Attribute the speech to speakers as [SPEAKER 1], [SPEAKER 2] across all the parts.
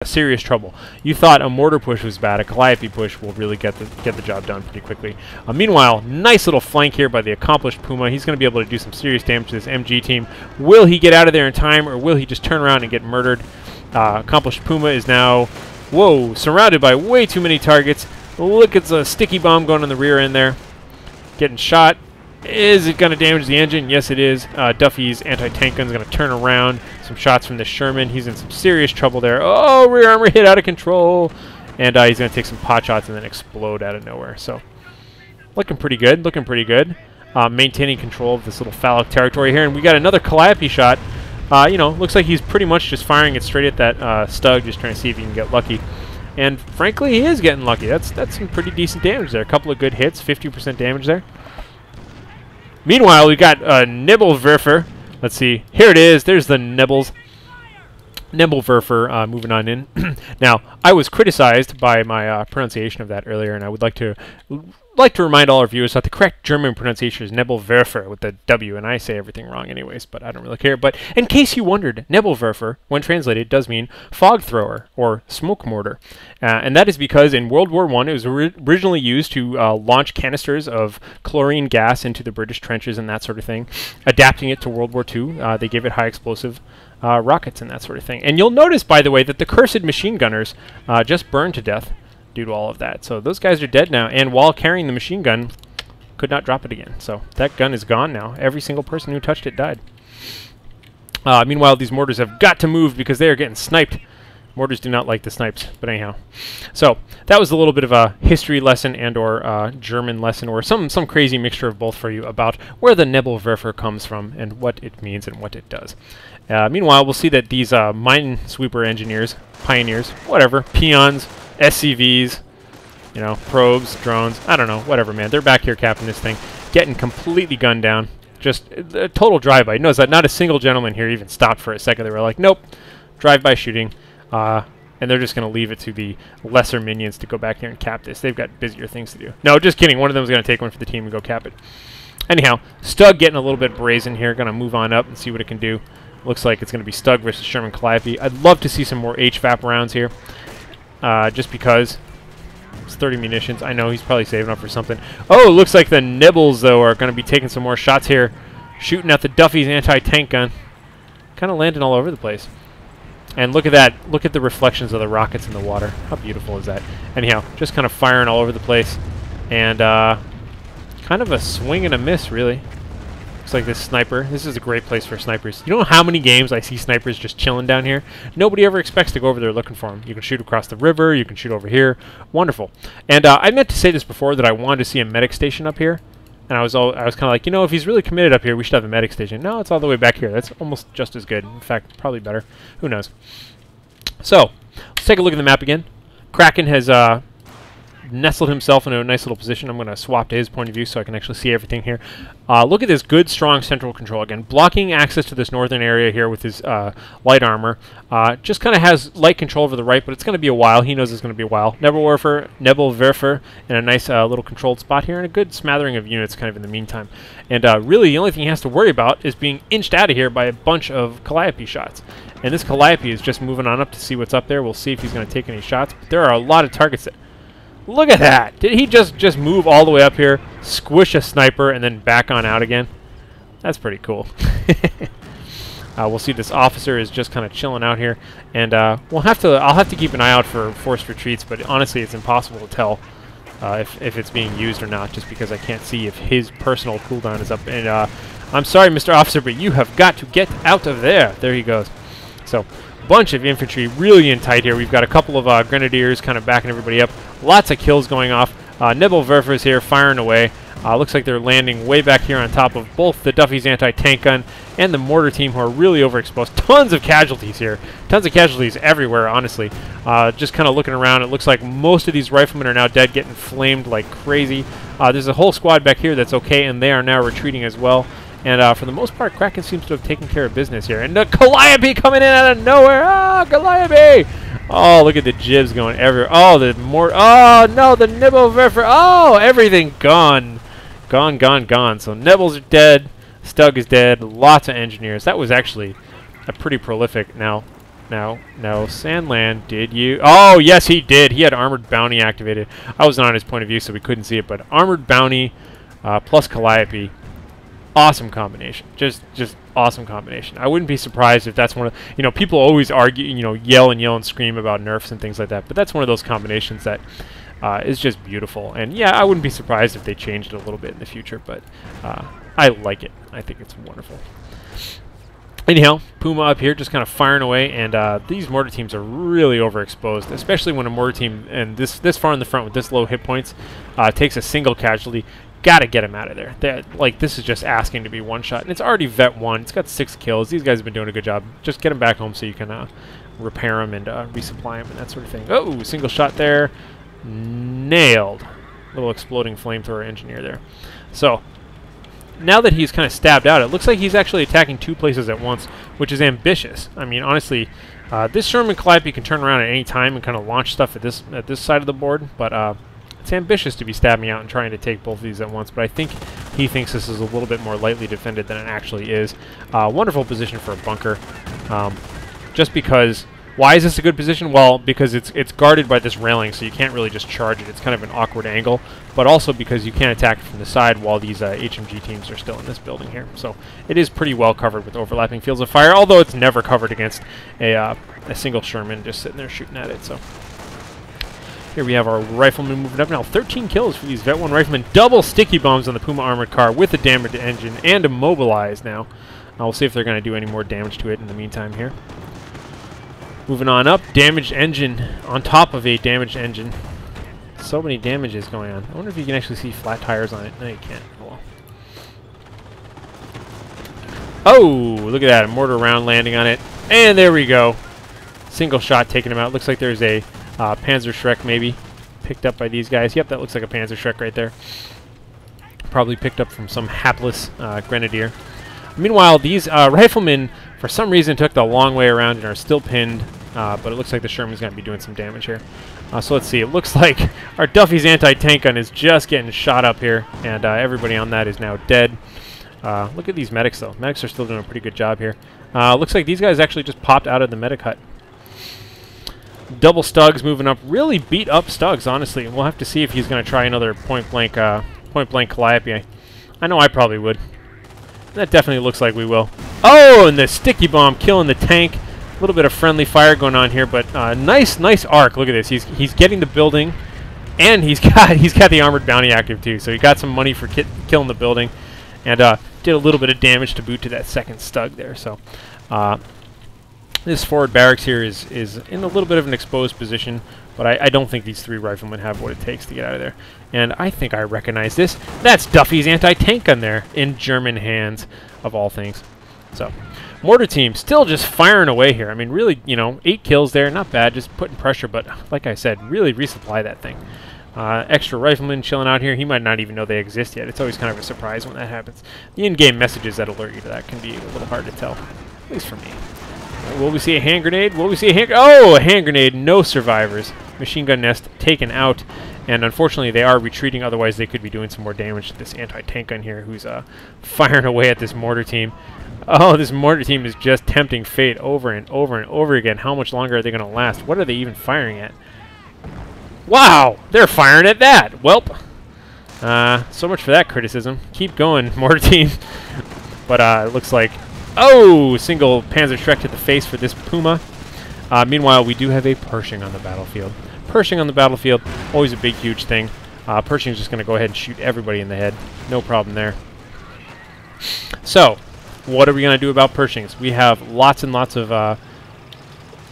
[SPEAKER 1] serious trouble. You thought a mortar push was bad, a Calliope push will really get the job done pretty quickly. Meanwhile, nice little flank here by the accomplished Puma. He's going to be able to do some serious damage to this MG team. Will he get out of there in time, or will he just turn around and get murdered? Accomplished Puma is now, whoa, surrounded by way too many targets. Look at the sticky bomb going on the rear end there. Getting shot. Is it going to damage the engine? Yes, it is. Duffy's anti-tank gun is going to turn around. Some shots from the Sherman. He's in some serious trouble there. Oh, rear armor hit out of control. And he's going to take some pot shots and then explode out of nowhere. So, looking pretty good. Looking pretty good. Maintaining control of this little phallic territory here. And we got another Calliope shot. You know, looks like he's pretty much just firing it straight at that Stug, just trying to see if he can get lucky. And frankly, he is getting lucky. That's some pretty decent damage there. A couple of good hits. 50% damage there. Meanwhile, we got Nebelwerfer. Let's see. Here it is. There's the Nebels. Nebelwerfer moving on in. Now, I was criticized by my pronunciation of that earlier, and I would like to remind all our viewers that the correct German pronunciation is Nebelwerfer with the W, and I say everything wrong anyways, but I don't really care. But in case you wondered, Nebelwerfer, when translated, does mean fog thrower or smoke mortar. And that is because in World War I, it was originally used to launch canisters of chlorine gas into the British trenches and that sort of thing. Adapting it to World War II, they gave it high explosive rockets and that sort of thing. And you'll notice, by the way, that the cursed machine gunners just burned to death due to all of that. So those guys are dead now, and while carrying the machine gun, could not drop it again. So that gun is gone now. Every single person who touched it died. Meanwhile, these mortars have got to move because they are getting sniped. Mortars do not like the snipes, but anyhow. So that was a little bit of a history lesson and or German lesson, or some crazy mixture of both for you about where the Nebelwerfer comes from and what it means and what it does. Meanwhile, we'll see that these minesweeper engineers, pioneers, whatever, peons, SCVs, you know, probes, drones, I don't know, whatever, man. They're back here capping this thing, getting completely gunned down. Just a total drive-by. Notice that not a single gentleman here even stopped for a second. They were like, nope, drive-by shooting. And they're just going to leave it to the lesser minions to go back here and cap this. They've got busier things to do. No, just kidding. One of them is going to take one for the team and go cap it. Anyhow, Stug getting a little bit brazen here. Going to move on up and see what it can do. Looks like it's going to be Stug versus Sherman Calliope. I'd love to see some more HVAP rounds here. Just because it's 30 munitions. I know he's probably saving up for something. Oh, it looks like the Nibbles, though, are going to be taking some more shots here. Shooting at the Duffy's anti-tank gun. Kind of landing all over the place. And look at that. Look at the reflections of the rockets in the water. How beautiful is that? Anyhow, just kind of firing all over the place. And kind of a swing and a miss, really. Looks like this sniper. This is a great place for snipers. You know how many games I see snipers just chilling down here? Nobody ever expects to go over there looking for them. You can shoot across the river. You can shoot over here. Wonderful. And I meant to say this before, that I wanted to see a medic station up here. And I was kind of like, you know, if he's really committed up here, we should have a medic station. No, it's all the way back here. That's almost just as good. In fact, probably better. Who knows? So, let's take a look at the map again. Cracken has nestled himself into a nice little position. I'm going to swap to his point of view so I can actually see everything here. Look at this good, strong central control. Again, blocking access to this northern area here with his light armor. Just kind of has light control over the right, but it's going to be a while. He knows it's going to be a while. Nebelwerfer in a nice little controlled spot here, and a good smattering of units kind of in the meantime. And really, the only thing he has to worry about is being inched out of here by a bunch of Calliope shots. And this Calliope is just moving on up to see what's up there. We'll see if he's going to take any shots. But there are a lot of targets there. Look at that! Did he just move all the way up here, squish a sniper, and then back on out again? That's pretty cool. We'll see this officer is just kind of chilling out here, and I'll have to keep an eye out for forced retreats. But honestly, it's impossible to tell if it's being used or not, just because I can't see if his personal cooldown is up. And I'm sorry, Mr. Officer, but you have got to get out of there. There he goes. So, bunch of infantry really in tight here. We've got a couple of grenadiers kind of backing everybody up. Lots of kills going off. Nebelwerfer's here firing away. Looks like they're landing way back here on top of both the Duffy's anti-tank gun and the mortar team, who are really overexposed. Tons of casualties here. Tons of casualties everywhere, honestly. Just kind of looking around, it looks like most of these riflemen are now dead, getting flamed like crazy. There's a whole squad back here that's okay, and they are now retreating as well. And for the most part, Cracken seems to have taken care of business here. And the Calliope coming in out of nowhere. Ah, Calliope! Oh, look at the jibs going everywhere. Oh, oh, no, the Nebelwerfer. Oh, everything gone. Gone, gone, gone. So Nebels are dead. Stug is dead. Lots of engineers. That was actually a pretty prolific. Now, Now, Sandland, did you? Oh, yes, he did. He had Armored Bounty activated. I wasn't on his point of view, so we couldn't see it, but Armored Bounty plus Calliope, awesome combination. Just awesome combination. I wouldn't be surprised if that's one of, you know, people always argue, you know, yell and scream about nerfs and things like that, but that's one of those combinations that is just beautiful. And yeah, I wouldn't be surprised if they changed it a little bit in the future, but I like it. I think it's wonderful. Anyhow, Puma up here just kind of firing away, and these mortar teams are really overexposed, especially when a mortar team, and this far in the front with this low hit points, takes a single casualty. Got to get him out of there. Like, this is just asking to be one-shot, and it's already Vet 1. It's got 6 kills. These guys have been doing a good job. Just get him back home so you can repair him and resupply him and that sort of thing. Oh, single shot there. Nailed. Little exploding flamethrower engineer there. So, now that he's kind of stabbed out, it looks like he's actually attacking 2 places at once, which is ambitious. I mean, honestly, this Sherman Calliope can turn around at any time and kind of launch stuff at this side of the board, but it's ambitious to be stabbing out and trying to take both of these at once, but I think he thinks this is a little bit more lightly defended than it actually is. Wonderful position for a bunker. Just because, why is this a good position? Well, because it's guarded by this railing, so you can't really just charge it. It's kind of an awkward angle, but also because you can't attack it from the side while these HMG teams are still in this building here. So it is pretty well covered with overlapping fields of fire, although it's never covered against a single Sherman just sitting there shooting at it. So here we have our riflemen moving up now. 13 kills for these Vet 1 riflemen. Double sticky bombs on the Puma armored car with a damaged engine and immobilized now. We'll see if they're going to do any more damage to it in the meantime here. Moving on up, damaged engine on top of a damaged engine. So many damages going on. I wonder if you can actually see flat tires on it. No, you can't. Oh, well. Oh, look at that. A mortar round landing on it. And there we go. Single shot taking him out. Looks like there's a Panzer Shrek maybe picked up by these guys. Yep, that looks like a Panzer Shrek right there. Probably picked up from some hapless Grenadier. Meanwhile, these riflemen, for some reason, took the long way around and are still pinned. But it looks like the Sherman's going to be doing some damage here. So let's see. It looks like our Duffy's anti-tank gun is just getting shot up here, and everybody on that is now dead. Look at these medics, though. Medics are still doing a pretty good job here. Looks like these guys actually just popped out of the medic hut. Double Stugs moving up. Really beat up Stugs, honestly. We'll have to see if he's going to try another point-blank Calliope. I know I probably would. That definitely looks like we will. Oh, and the sticky bomb killing the tank. A little bit of friendly fire going on here, but nice arc. Look at this. He's getting the building, and he's got the armored bounty active too. So he got some money for killing the building, and did a little bit of damage to boot to that second Stug there. So this forward barracks here is in a little bit of an exposed position, but I don't think these 3 riflemen have what it takes to get out of there. And I think I recognize this. That's Duffy's anti-tank gun there, in German hands, of all things. So, mortar team still just firing away here. I mean, really, 8 kills there, not bad, just putting pressure, but like I said, really resupply that thing. Extra rifleman chilling out here. He might not even know they exist yet. It's always kind of a surprise when that happens. The in-game messages that alert you to that can be a little hard to tell, at least for me. Will we see a hand grenade? Will we see a hand... Oh, a hand grenade. No survivors. Machine gun nest taken out. And unfortunately, they are retreating. Otherwise, they could be doing some more damage to this anti-tank gun here, who's firing away at this mortar team. Oh, this mortar team is just tempting fate over and over and over again. How much longer are they going to last? What are they even firing at? Wow! They're firing at that! Welp. So much for that criticism. Keep going, mortar team. But it looks like... Oh! Single Panzer Shrek to the face for this Puma. Meanwhile, we do have a Pershing on the battlefield. Pershing on the battlefield, always a big, huge thing. Pershing's just going to go ahead and shoot everybody in the head. No problem there. So, what are we going to do about Pershings? We have lots and lots of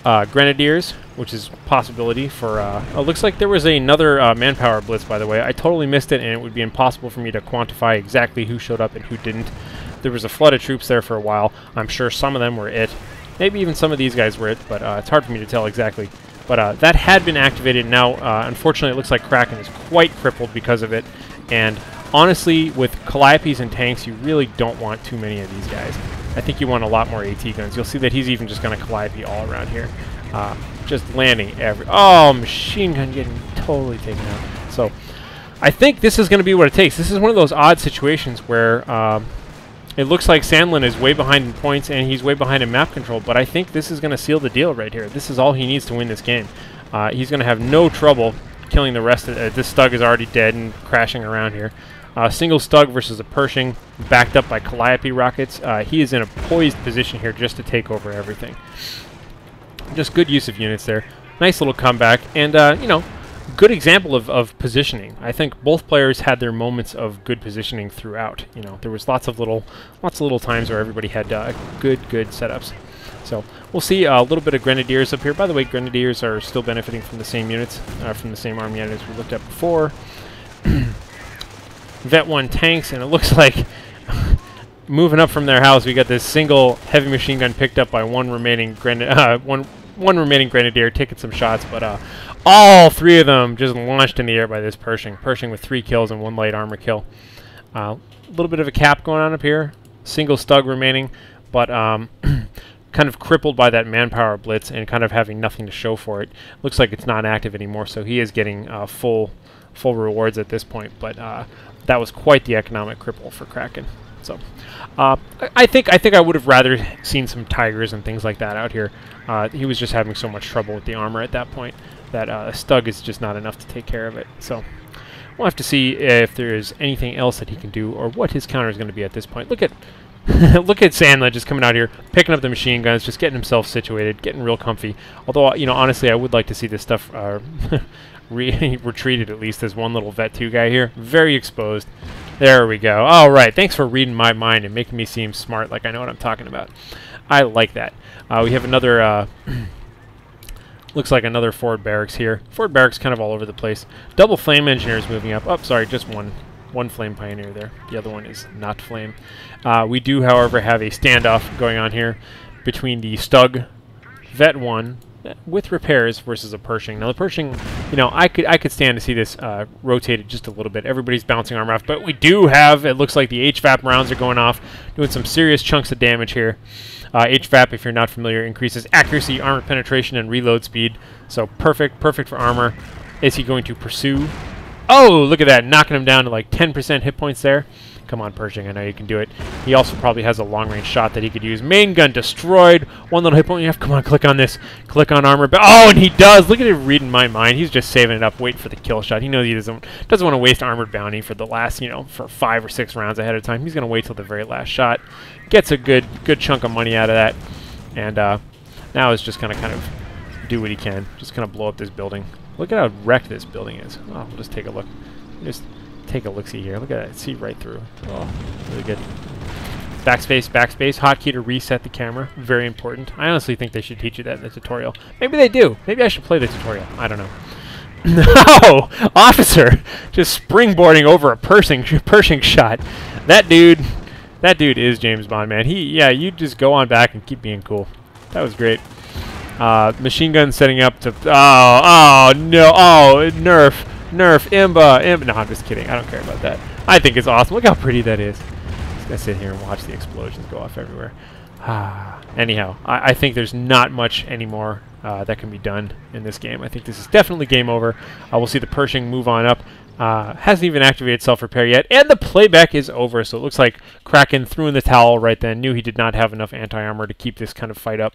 [SPEAKER 1] Grenadiers, which is a possibility for... it looks like there was another manpower blitz, by the way. I totally missed it, and it would be impossible for me to quantify exactly who showed up and who didn't. There was a flood of troops there for a while. I'm sure some of them were it. Maybe even some of these guys were it, but it's hard for me to tell exactly. But that had been activated. Now, unfortunately, it looks like Cracken is quite crippled because of it. And honestly, with Calliopes and tanks, you really don't want too many of these guys. I think you want a lot more AT guns. You'll see that he's even just going to Calliope all around here. Just landing every... Oh, machine gun getting totally taken out. So, I think this is going to be what it takes. This is one of those odd situations where... It looks like Sandland is way behind in points, and he's way behind in map control, but I think this is going to seal the deal right here. This is all he needs to win this game. He's going to have no trouble killing the rest of this Stug is already dead and crashing around here. Single Stug versus a Pershing, backed up by Calliope rockets. He is in a poised position here just to take over everything. Just good use of units there. Nice little comeback, and you know, good example of positioning. I think both players had their moments of good positioning throughout. You know, there was lots of little times where everybody had good setups. So we'll see a little bit of Grenadiers up here. By the way, Grenadiers are still benefiting from the same units, from the same army units we looked at before. Vet 1 tanks, and it looks like moving up from their house, we got this single heavy machine gun picked up by one remaining Grenadier taking some shots, but all three of them just launched in the air by this Pershing. Pershing with 3 kills and 1 light armor kill. A little bit of a cap going on up here. Single Stug remaining, but kind of crippled by that manpower blitz and kind of having nothing to show for it. Looks like it's not active anymore, so he is getting full rewards at this point, but that was quite the economic cripple for Cracken. So I think I would have rather seen some Tigers and things like that out here. He was just having so much trouble with the armor at that point that a Stug is just not enough to take care of it. So we'll have to see if there is anything else that he can do or what his counter is going to be at this point. Look at look at Sandland just coming out here, picking up the machine guns, just getting himself situated, getting real comfy. Although, you know, honestly, I would like to see this stuff retreated at least. There's one little Vet 2 guy here, very exposed. There we go. All right, thanks for reading my mind and making me seem smart like I know what I'm talking about. I like that. We have another, looks like another forward barracks here. Forward barracks kind of all over the place. Double flame engineers moving up. Oh, sorry, just one flame pioneer there. The other one is not flame. We do, however, have a standoff going on here between the Stug Vet 1 with repairs versus a Pershing. Now the Pershing, you know, I could stand to see this rotated just a little bit. Everybody's bouncing armor off, but we do have, it looks like the HVAP rounds are going off, doing some serious chunks of damage here. HVAP, if you're not familiar, increases accuracy, armor penetration, and reload speed. So perfect for armor. Is he going to pursue? Oh, look at that, knocking him down to like 10% hit points there. Come on, Pershing, I know you can do it. He also probably has a long-range shot that he could use. Main gun destroyed. One little hit point you have. Come on, click on this. Click on armor. Oh, and he does. Look at him reading my mind. He's just saving it up, waiting for the kill shot. He knows he doesn't want to waste armored bounty for the last, you know, for 5 or 6 rounds ahead of time. He's going to wait till the very last shot. Gets a good chunk of money out of that. And now is just going to kind of do what he can. Just kind of blow up this building. Look at how wrecked this building is. Oh, we'll just take a look. Just take a look-see here. Look at that. See right through. Oh, really good. Backspace, backspace. Hotkey to reset the camera. Very important. I honestly think they should teach you that in the tutorial. Maybe they do. Maybe I should play the tutorial. I don't know. No! Officer! Just springboarding over a Pershing shot. That dude is James Bond, man. Yeah, you just go on back and keep being cool. That was great. Machine gun setting up to... Oh, no. Oh, nerf. Imba. No, I'm just kidding. I don't care about that. I think it's awesome. Look how pretty that is. Just gonna sit here and watch the explosions go off everywhere. Anyhow, I think there's not much anymore that can be done in this game. I think this is definitely game over. We'll see the Pershing move on up. Hasn't even activated self-repair yet, and the playback is over, so it looks like Cracken threw in the towel right then, knew he did not have enough anti-armor to keep this kind of fight up.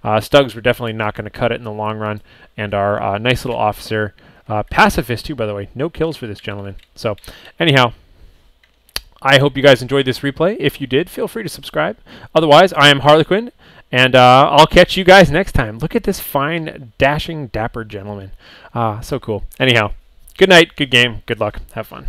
[SPEAKER 1] Stugs were definitely not going to cut it in the long run, and our nice little officer, pacifist too, by the way, no kills for this gentleman. So, anyhow, I hope you guys enjoyed this replay. If you did, feel free to subscribe. Otherwise, I am Harlequin, and I'll catch you guys next time. Look at this fine, dashing, dapper gentleman. So cool. Anyhow, good night, good game, good luck, have fun.